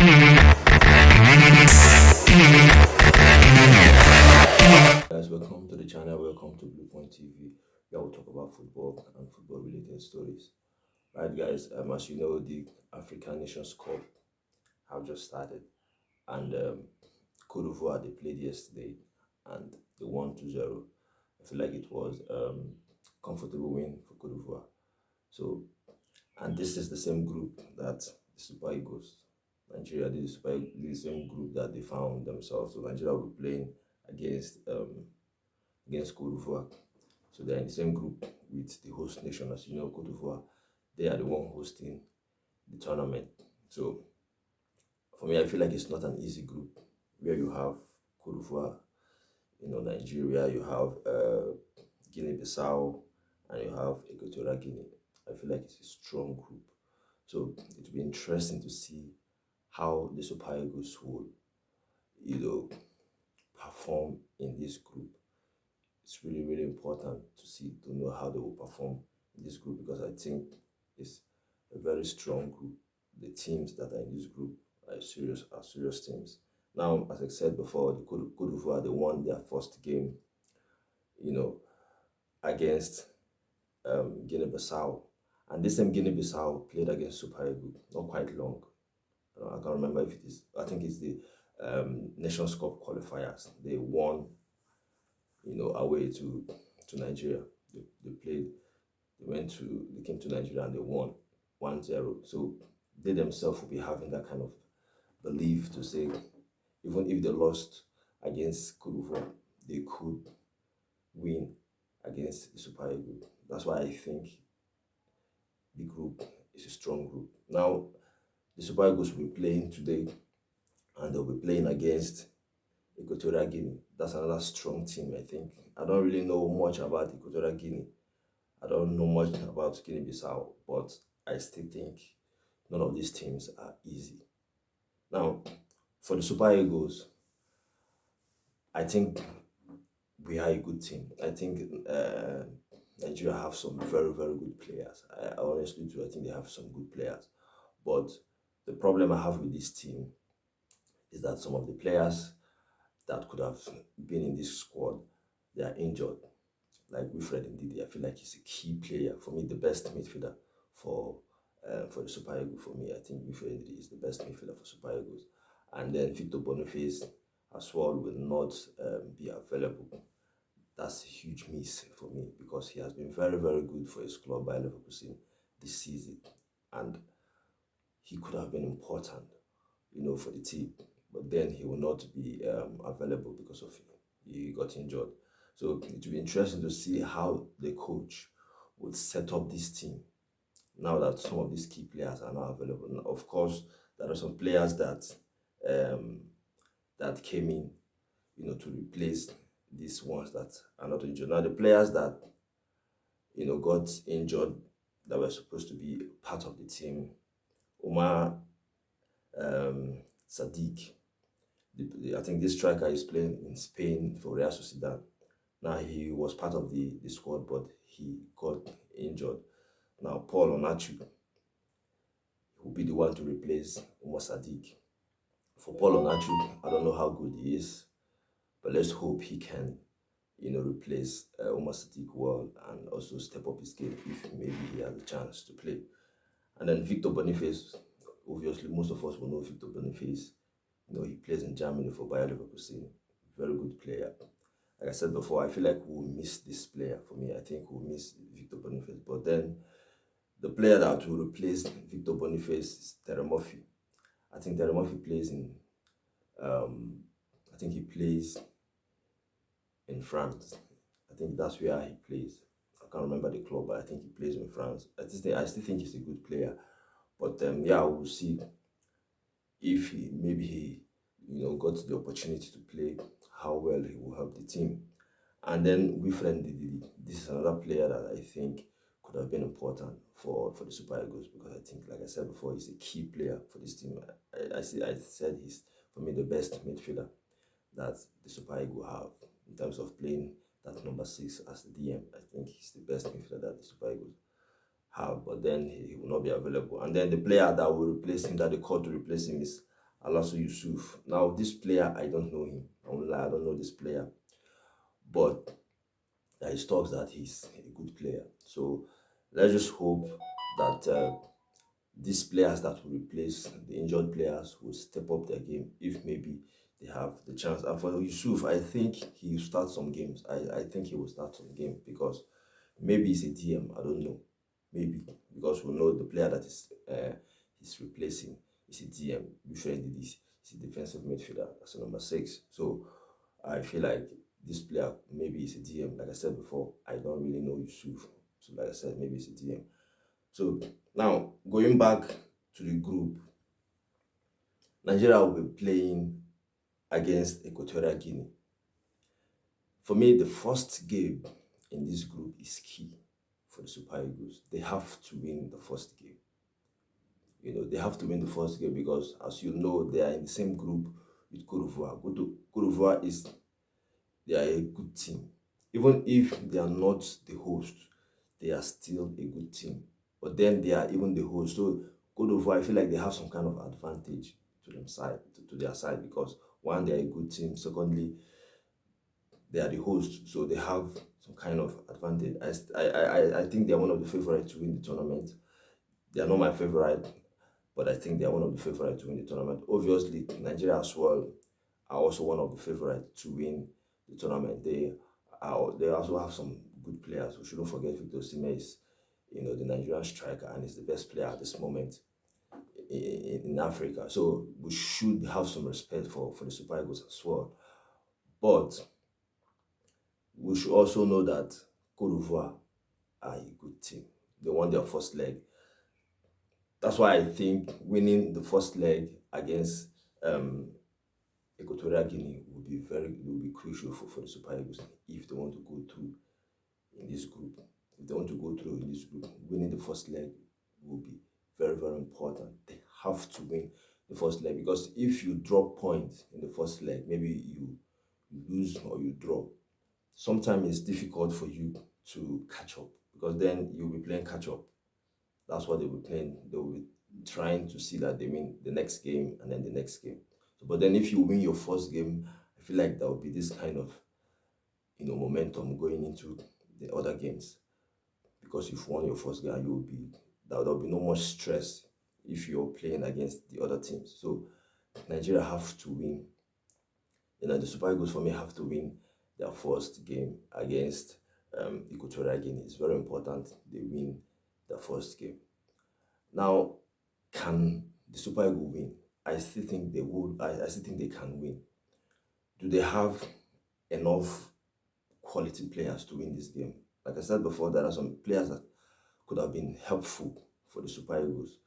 Guys, welcome to the channel. Welcome to Blue Point TV, where we talk about football and football related stories. Right, guys, as you know, the African Nations Cup have just started, and Cote d'Ivoire they played yesterday and they won 2-0. I feel like it was comfortable win for Cote d'Ivoire. So, and this is the same group that the Super Eagles, Nigeria, the same group that they found themselves. So Nigeria will be playing against against Cote d'Ivoire. So they're in the same group with the host nation, as you know, Cote d'Ivoire. They are the one hosting the tournament. So for me, I feel like it's not an easy group where you have Cote d'Ivoire, Nigeria, you have Guinea-Bissau, and you have Equatorial Guinea. I feel like it's a strong group. So it will be interesting to see how the Super Eagles will, perform in this group. It's really, really important to know how they will perform in this group because I think it's a very strong group. The teams that are in this group are serious teams. Now, as I said before, the Cote d'Ivoire they won their first game, you know, against Guinea-Bissau, and this same Guinea-Bissau played against Super Eagles not quite long. I can't remember if it is. I think it's the Nations Cup qualifiers. They won, away to Nigeria. They played. They came to Nigeria and they won 1-0. So they themselves will be having that kind of belief to say, even if they lost against Cote d'Ivoire, they could win against the Super Eagles. That's why I think the group is a strong group. Now, the Super Eagles will be playing today and they'll be playing against Equatorial Guinea. That's another strong team, I think. I don't really know much about Equatorial Guinea. I don't know much about Guinea-Bissau, but I still think none of these teams are easy. Now, for the Super Eagles, I think we are a good team. I think Nigeria have some very, very good players. I honestly do. I think they have some good players. But the problem I have with this team is that some of the players that could have been in this squad, they are injured. Like Wilfred Ndidi, I feel like he's a key player. For me, the best midfielder for the Super Eagles. For me, I think Wilfred Ndidi is the best midfielder for Super Eagles. And then Victor Boniface as well will not be available. That's a huge miss for me because he has been very, very good for his club by Leverkusen this season. And he could have been important, for the team. But then he will not be available because of he got injured. So it will be interesting to see how the coach would set up this team now that some of these key players are not available. Now, of course, there are some players that came in, to replace these ones that are not injured. Now, the players that got injured that were supposed to be part of the team, Omar Sadiq. I think this striker is playing in Spain for Real Sociedad. Now he was part of the squad, but he got injured. Now Paul Onachu will be the one to replace Omar Sadiq. For Paul Onachu, I don't know how good he is, but let's hope he can, replace Omar Sadiq well and also step up his game if maybe he has a chance to play. And then Victor Boniface, obviously most of us will know Victor Boniface. He plays in Germany for Bayer Leverkusen. Very good player. Like I said before, I feel like we'll miss this player. For me, I think we'll miss Victor Boniface. But then the player that will replace Victor Boniface is Terry Murphy. I think Terry Murphy plays in, I think he plays in France. I think that's where he plays. I can't remember the club, but I think he plays in France. I still think he's a good player. But yeah, we'll see if he got the opportunity to play, how well he will help the team. And then Wilfred Ndidi, this is another player that I think could have been important for the Super Eagles because I think, like I said before, he's a key player for this team. I said he's, for me, the best midfielder that the Super Eagles have in terms of playing that number 6 as the DM. I think he's the best midfielder that the Super Eagles have, but then he will not be available. And then the player that will replace him, that they called to replace him, is Alaso Yusuf. Now, this player, I don't know him. I won't lie, I don't know this player. But there is talks that he's a good player. So let's just hope that these players that will replace the injured players will step up their game if maybe they have the chance. And for Yusuf, I think he will start some games. I think he will start some game because maybe he's a DM. I don't know. Maybe because we know the player that is he's replacing is a DM. Usually this is a defensive midfielder. That's a number 6. So I feel like this player maybe is a DM. Like I said before, I don't really know Yusuf. So like I said, maybe it's a DM. So now going back to the group, Nigeria will be playing against Equatorial Guinea. For me, the first game in this group is key for the Super Eagles. They have to win the first game. They have to win the first game because, as you know, they are in the same group with Cote d'Ivoire. Cote d'Ivoire they are a good team. Even if they are not the host, they are still a good team. But then they are even the host. So Cote d'Ivoire, I feel like they have some kind of advantage to their side because one, they are a good team. Secondly, they are the host, so they have some kind of advantage. I think they are one of the favorites to win the tournament. They are not my favorite, but I think they are one of the favorites to win the tournament. Obviously, Nigeria as well are also one of the favorites to win the tournament. They also have some good players. We shouldn't forget Victor Osimhen is, the Nigerian striker and is the best player at this moment in Africa. So we should have some respect for the Super Eagles as well. But we should also know that Cote d'Ivoire are a good team. They won their first leg. That's why I think winning the first leg against Equatorial Guinea will be crucial for the Super Eagles if they want to go through in this group. If they want to go through in this group, winning the first leg will be very, very important. They have to win the first leg because if you drop points in the first leg, maybe you lose or you draw, sometimes it's difficult for you to catch up because then you'll be playing catch up. That's what they will be playing. They will be trying to see that they win the next game and then the next game. So, but then if you win your first game, I feel like there will be this kind of momentum going into the other games because you've won your first game, there'll be no much stress if you're playing against the other teams. So Nigeria have to win. The Super Eagles for me have to win their first game against Equatorial Guinea. It's very important they win their first game. Now, can the Super Eagles win? I still think they would. I still think they can win. Do they have enough quality players to win this game? Like I said before, there are some players that could have been helpful for the Super Eagles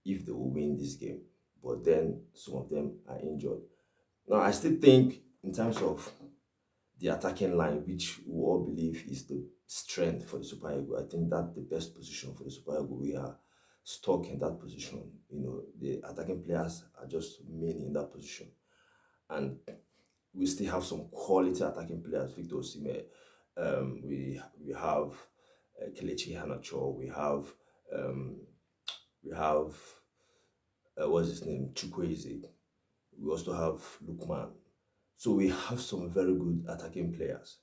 if they will win this game. But then some of them are injured. Now, I still think in terms of the attacking line, which we all believe is the strength for the Super Eagles, I think that's the best position for the Super Eagles. We are stuck in that position. The attacking players are just main in that position. And we still have some quality attacking players. Victor Osimhen, we have Kelechi Iheanacho, we have what's his name, Chukwueze. We also have Lukman. So we have some very good attacking players.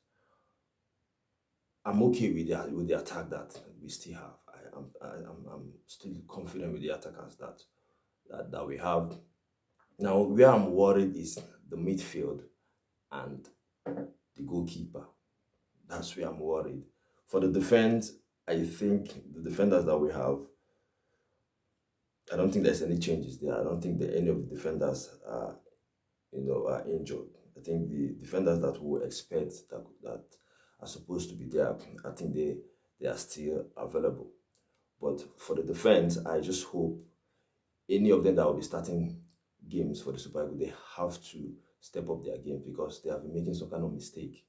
I'm okay with the attack that we still have. I'm still confident with the attackers that we have. Now, where I'm worried is the midfield and the goalkeeper. That's where I'm worried. For the defense, I think the defenders that we have, I don't think there's any changes there. I don't think that any of the defenders are injured. I think the defenders that we expect that are supposed to be there, I think they are still available. But for the defense, I just hope any of them that will be starting games for the Super Eagles, they have to step up their game because they have been making some kind of mistake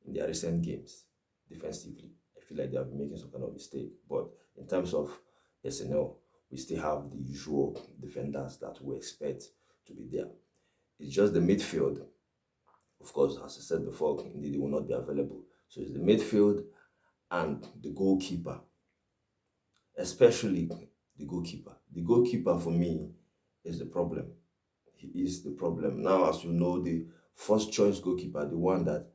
in their recent games defensively. I feel like they have been making some kind of mistake. But in terms of SNL, we still have the usual defenders that we expect to be there. It's just the midfield. Of course, as I said before, indeed, they will not be available. So it's the midfield and the goalkeeper, especially the goalkeeper. The goalkeeper for me is the problem. he is the problem. Now, as you know, the first choice goalkeeper, the one that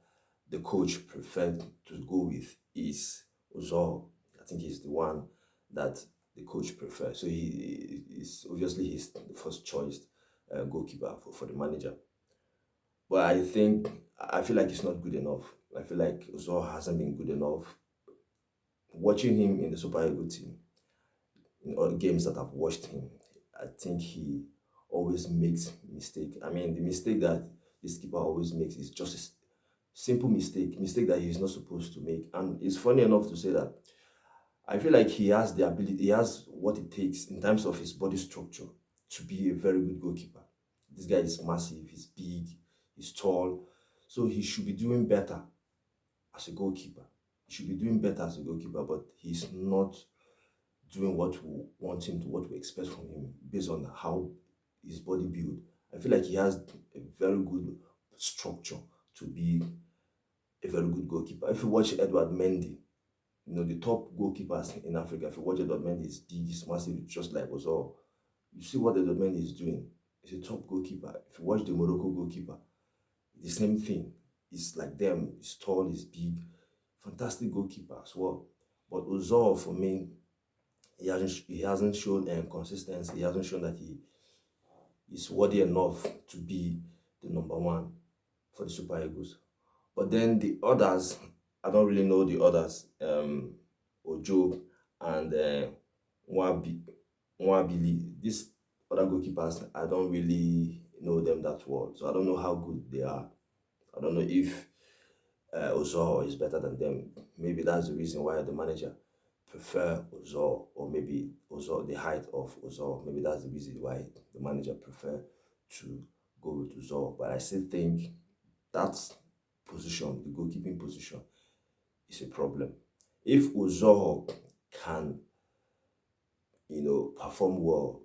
the coach preferred to go with, is Ozor. I think he's the one that the coach prefers. So he is obviously he's the first choice goalkeeper for the manager. But I feel like it's not good enough. I feel like Ozor hasn't been good enough. Watching him in the Super Eagles team, in all games that I've watched him, I think he always makes mistake. I mean, the mistake that this keeper always makes is just a simple mistake that he's not supposed to make. And it's funny enough to say that I feel like he has the ability, he has what it takes in terms of his body structure to be a very good goalkeeper. This guy is massive, he's big, he's tall, so he should be doing better as a goalkeeper. He should be doing better as a goalkeeper, but he's not doing what we want him to, what we expect from him based on how his body build. I feel like he has a very good structure to be a very good goalkeeper. If you watch Edward Mendy, the top goalkeepers in Africa, if you watch Edward Mendy, is big, he's massive, just like Ozil. You see what Edward Mendy is doing. He's a top goalkeeper. If you watch the Morocco goalkeeper, the same thing. He's like them. He's tall, he's big, fantastic goalkeeper as well. But Ozil, for me, he hasn't shown consistency. He hasn't shown that he is worthy enough to be the number one for the Super Eagles. But then the others, I don't really know the others. Ojo and Nwabili. These other goalkeepers, I don't really know them that well. So I don't know how good they are. I don't know if Ozor is better than them. Maybe that's the reason why the manager prefer Ozor, or maybe Ozor, the height of Ozor. Maybe that's the reason why the manager prefer to go with Ozor. But I still think that position, the goalkeeping position, is a problem. If Ozor can, perform well,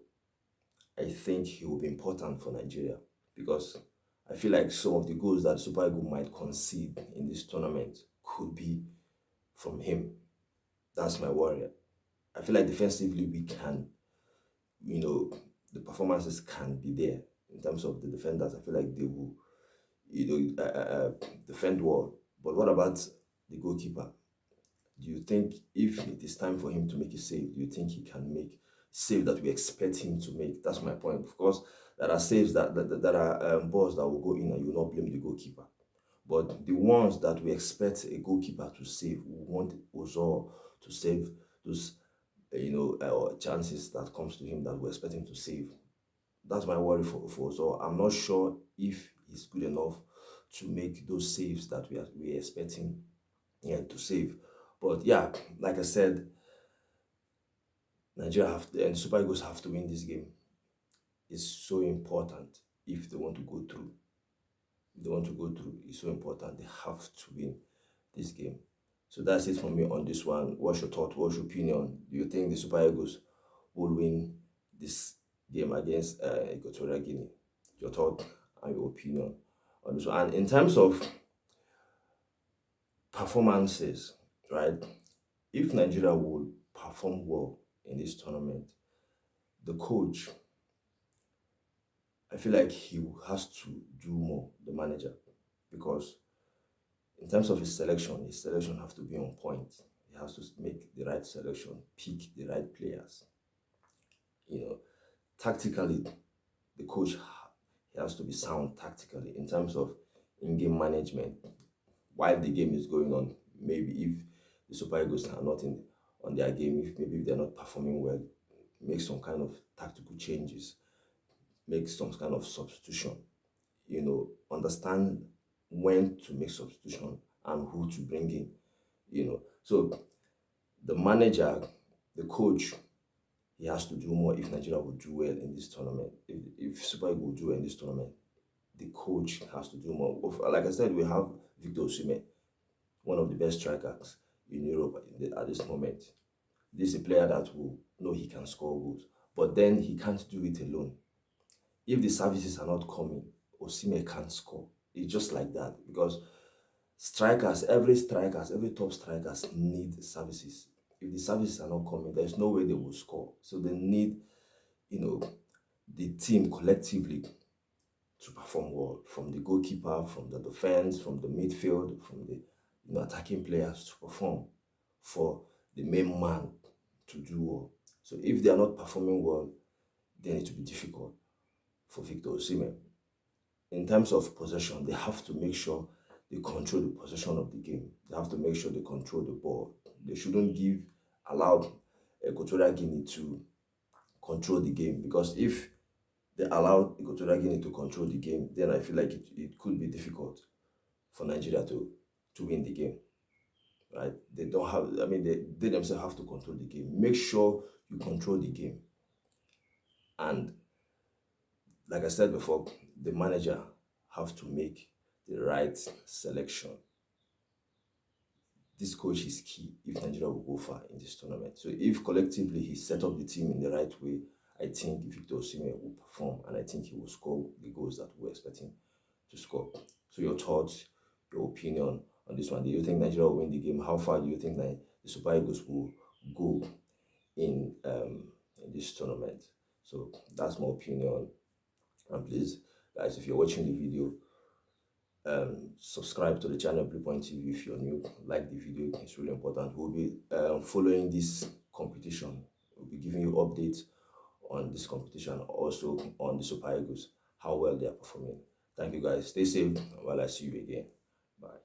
I think he will be important for Nigeria, because I feel like some of the goals that Super Eagles might concede in this tournament could be from him. That's my worry. I feel like defensively we can, the performances can be there in terms of the defenders. I feel like they will, defend well. But what about the goalkeeper? Do you think if it is time for him to make a save, do you think he can make save that we expect him to make? That's my point. Of course, there are saves that are balls that will go in, and you will not blame the goalkeeper. But the ones that we expect a goalkeeper to save, we want Ozor to save those, chances that comes to him that we expect him to save. That's my worry for Ozor. I'm not sure if he's good enough to make those saves that we expecting to save. But yeah, like I said, Nigeria and Super Eagles have to win this game. It's so important if they want to go through. If they want to go through, it's so important. They have to win this game. So that's it from me on this one. What's your thought? What's your opinion? Do you think the Super Eagles will win this game against Equatorial Guinea? Your thought and your opinion on this one. And in terms of performances, right? If Nigeria will perform well in this tournament, the coach, I feel like he has to do more, the manager, because in terms of his selection has to be on point. He has to make the right selection, pick the right players. Tactically, the coach, he has to be sound tactically in terms of in-game management. While the game is going on, maybe if the Super Eagles are not on their game, if maybe they're not performing well, make some kind of tactical changes, make some kind of substitution, understand when to make substitution and who to bring in, So the manager, the coach, he has to do more if Nigeria will do well in this tournament. If Super Eagles will do well in this tournament, the coach has to do more. Like I said, we have Victor Osimhen, one of the best strikers in Europe at this moment. This is a player that will know he can score goals, but then he can't do it alone. If the services are not coming, Osimhen can't score. It's just like that, because every top strikers need services. If the services are not coming, there's no way they will score. So they need, the team collectively to perform well, from the goalkeeper, from the defense, from the midfield, from the attacking players to perform, for the main man to do well. So if they are not performing well, then it will be difficult for Victor Osimhen. In terms of possession, they have to make sure they control the possession of the game. They have to make sure they control the ball. They shouldn't allow Equatorial Guinea to control the game, because if they allow Equatorial Guinea to control the game, then I feel like it could be difficult for Nigeria to win the game. Right? They don't have, I mean, they themselves have to control the game. Make sure you control the game. And like I said before, the manager have to make the right selection. This coach is key if Nigeria will go far in this tournament. So if collectively he set up the team in the right way, I think Victor Osimhen will perform, and I think he will score the goals that we're expecting to score. So your thoughts, your opinion on this one. Do you think Nigeria will win the game? How far do you think that the Super Eagles will go in this tournament? So that's my opinion. And please, guys, if you're watching the video, subscribe to the channel Blue Point TV if you're new. Like the video, it's really important. We'll be following this competition. We'll be giving you updates on this competition, also on the Super Eagles, how well they are performing. Thank you, guys. Stay safe while I see you again. Bye.